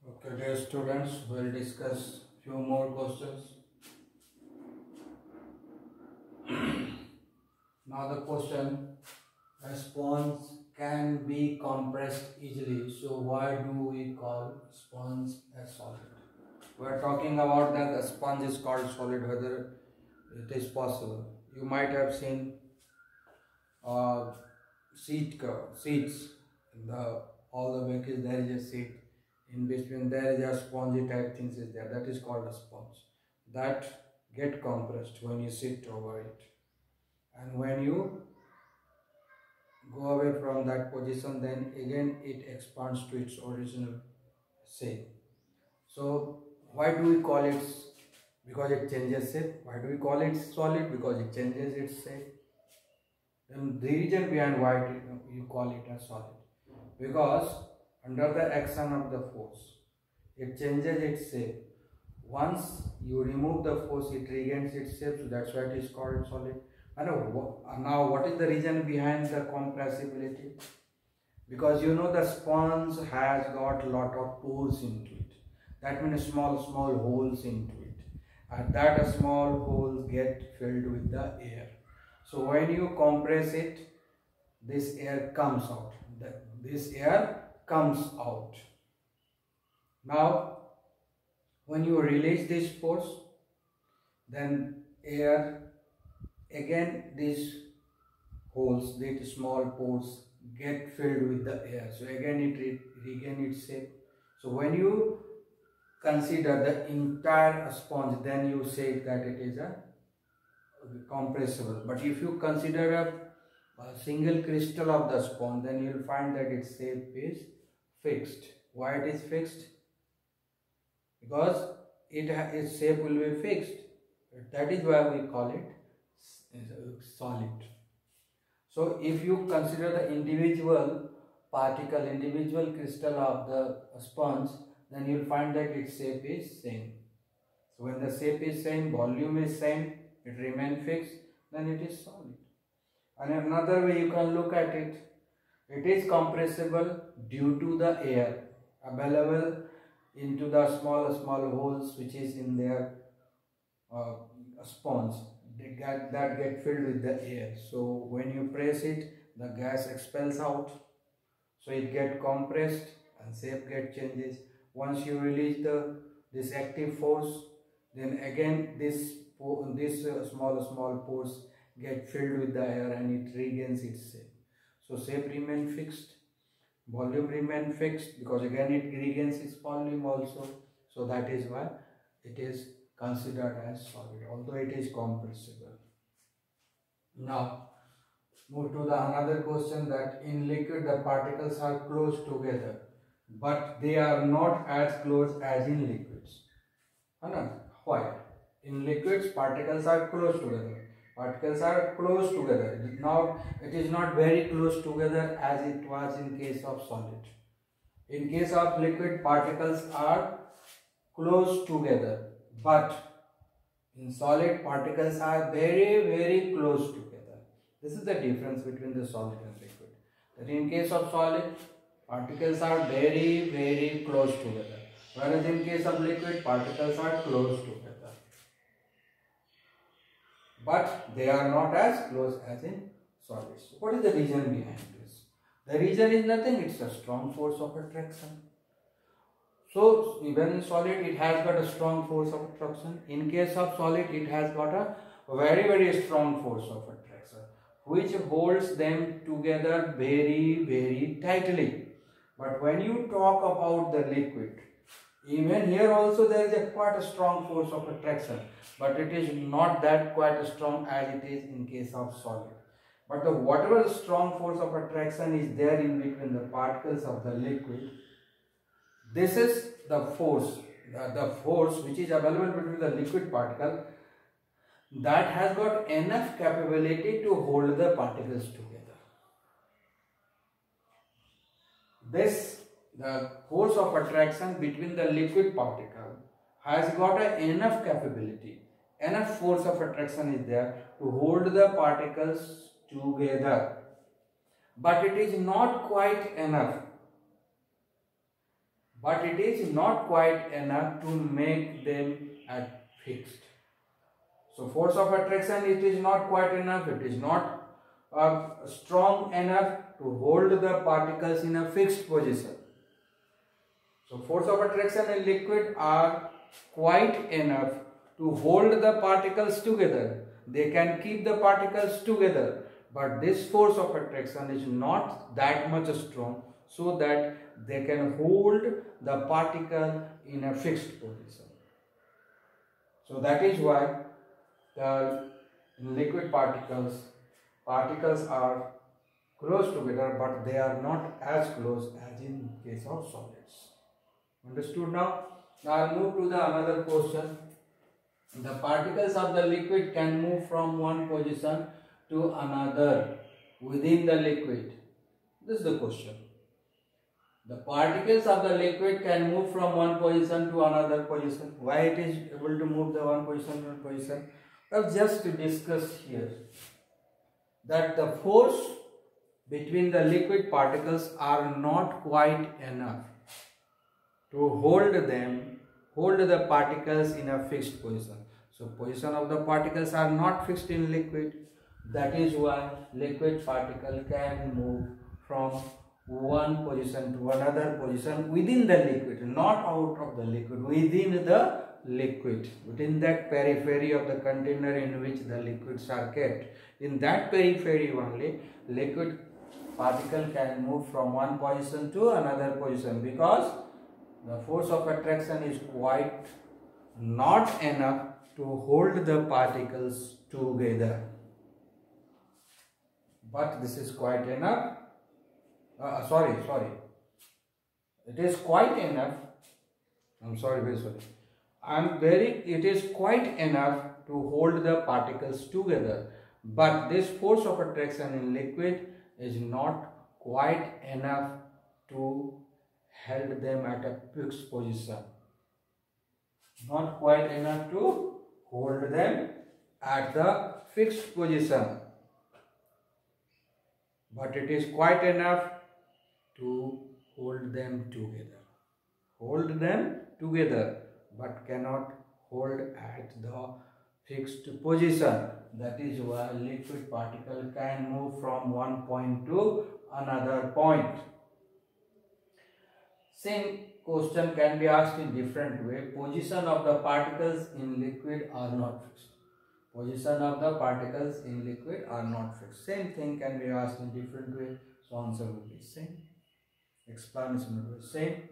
Okay, dear students, we'll discuss few more questions. Now the question, a sponge can be compressed easily. So why do we call sponge a solid? We are talking about that a sponge is called solid, whether it is possible. You might have seen uh, seats in the all the vehicles. There is a seat in between. There is a spongy type things is there. That is called a sponge. That get compressed when you sit over it, and when you go away from that position, then again it expands to its original shape. So why do we call it? Because it changes shape. Why do we call it solid? Because it changes its shape. And the reason behind why you call it a solid, because under the action of the force, it changes its shape. Once you remove the force, it regains its shape, so that's why it is called solid. And now what is the reason behind the compressibility? Because you know the sponge has got a lot of pores into it. That means small holes into it, and that small holes get filled with the air. So when you compress it, this air comes out. This air comes out. Now, when you release this force, then air, again these holes, these small pores get filled with the air. So again it regains its shape. So when you consider the entire sponge, then you say that it is a compressible. But if you consider a single crystal of the sponge, then you will find that its shape is fixed. Why it is fixed? Because its shape will be fixed. That is why we call it solid. So if you consider the individual particle, individual crystal of the sponge, then you will find that its shape is same. So when the shape is same, volume is same, it remains fixed, then it is solid. And another way you can look at it, it is compressible due to the air available into the small holes which is in their sponge that get filled with the air. So when you press it, the gas expels out, so it get compressed and shape get changes. Once you release this active force, then again this small pores get filled with the air and it regains its shape. So shape remain fixed, volume remain fixed, because again it regains its volume also. So that is why it is considered as solid, although it is compressible. Now move to the another question, that in liquid the particles are close together, but they are not as close as in liquids. Why? In liquids particles are close together. Particles are close together. Now it is not very close together as it was in case of solid. In case of liquid, particles are close together, but in solid, particles are very close together. This is the difference between the solid and liquid. That in case of solid, particles are very close together, whereas in case of liquid, particles are close together, but they are not as close as in solids. What is the reason behind this? The reason is nothing, it's a strong force of attraction. So even in solid, it has got a strong force of attraction. In case of solid, it has got a very strong force of attraction, which holds them together very tightly. But when you talk about the liquid, even here also there is quite a strong force of attraction, but it is not that quite strong as it is in case of solid. But whatever strong force of attraction is there in between the particles of the liquid, this is the force, the force which is available between the liquid particle, that has got enough capability to hold the particles together. The force of attraction between the liquid particle has got enough capability, enough force of attraction is there to hold the particles together, but it is not quite enough. but it is not quite enough to make them at fixed. So force of attraction, it is not quite enough, it is not strong enough to hold the particles in a fixed position. So force of attraction in liquid are quite enough to hold the particles together. They can keep the particles together, but this force of attraction is not that much strong so that they can hold the particle in a fixed position. So that is why in liquid particles are close together, but they are not as close as in case of solids. Understood now? Now I'll move to the another question. The particles of the liquid can move from one position to another within the liquid. This is the question. The particles of the liquid can move from one position to another position. Why it is able to move the one position to another position? Well, just to discuss here that the force between the liquid particles are not quite enough to hold the particles in a fixed position. So position of the particles are not fixed in liquid. That is why liquid particle can move from one position to another position within the liquid, not out of the liquid, within the liquid, within that periphery of the container in which the liquids are kept. In that periphery only, liquid particle can move from one position to another position, because the force of attraction is quite not enough to hold the particles together. But this is quite enough. It is quite enough. It is quite enough to hold the particles together. But this force of attraction in liquid is not quite enough to hold them at a fixed position. Not quite enough to hold them at the fixed position. But it is quite enough to hold them together. Hold them together, but cannot hold at the fixed position. That is why liquid particle can move from one point to another point. Same question can be asked in different way. Position of the particles in liquid are not fixed. Position of the particles in liquid are not fixed. Same thing can be asked in different way. So answer will be same. Explanation will be same.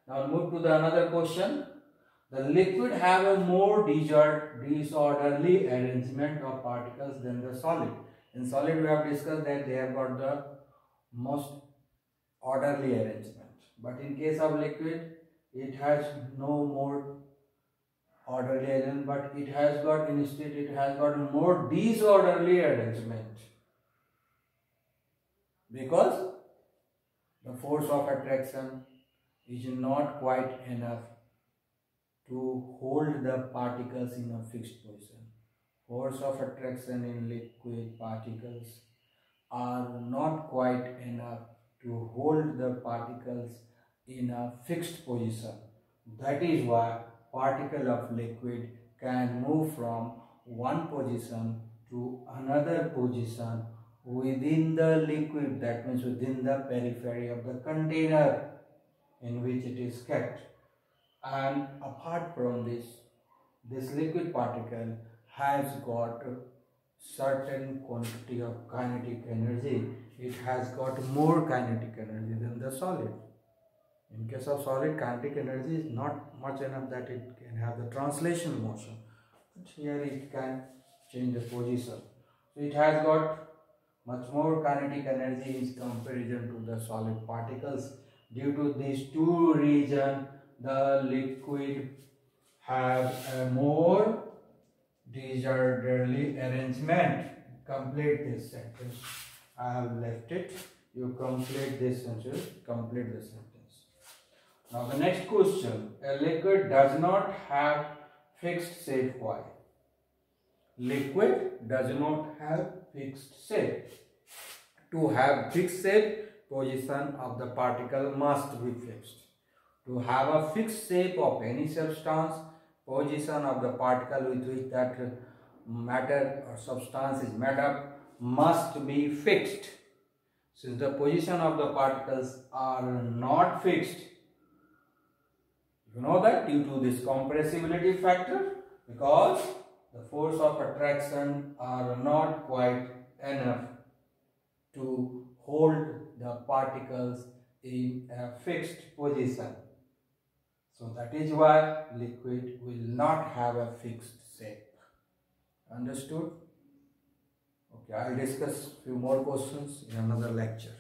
Now move to the another question. The liquid have a more disorderly arrangement of particles than the solid. In solid we have discussed that they have got the most orderly arrangement. But in case of liquid, it has no more orderly arrangement, but it has got more disorderly arrangement, because the force of attraction is not quite enough to hold the particles in a fixed position. Force of attraction in liquid particles are not quite enough to hold the particles in a fixed position. That is why particle of liquid can move from one position to another position within the liquid, that means within the periphery of the container in which it is kept. And apart from this liquid particle has got certain quantity of kinetic energy. It has got more kinetic energy than the solid. In case of solid, kinetic energy is not much enough that it can have the translation motion, but here it can change the position. So it has got much more kinetic energy in comparison to the solid particles. Due to these two reasons, the liquid have a more disorderly arrangement. Complete this sentence. I have left it. You complete this sentence. Complete the sentence. Now the next question. A liquid does not have fixed shape. Why? Liquid does not have fixed shape. To have fixed shape, position of the particle must be fixed. To have a fixed shape of any substance, position of the particle with which that matter or substance is made up must be fixed. Since the position of the particles are not fixed, you know that due to this compressibility factor, because the force of attraction are not quite enough to hold the particles in a fixed position. So that is why liquid will not have a fixed shape. Understood? Okay, I'll discuss few more questions in another lecture.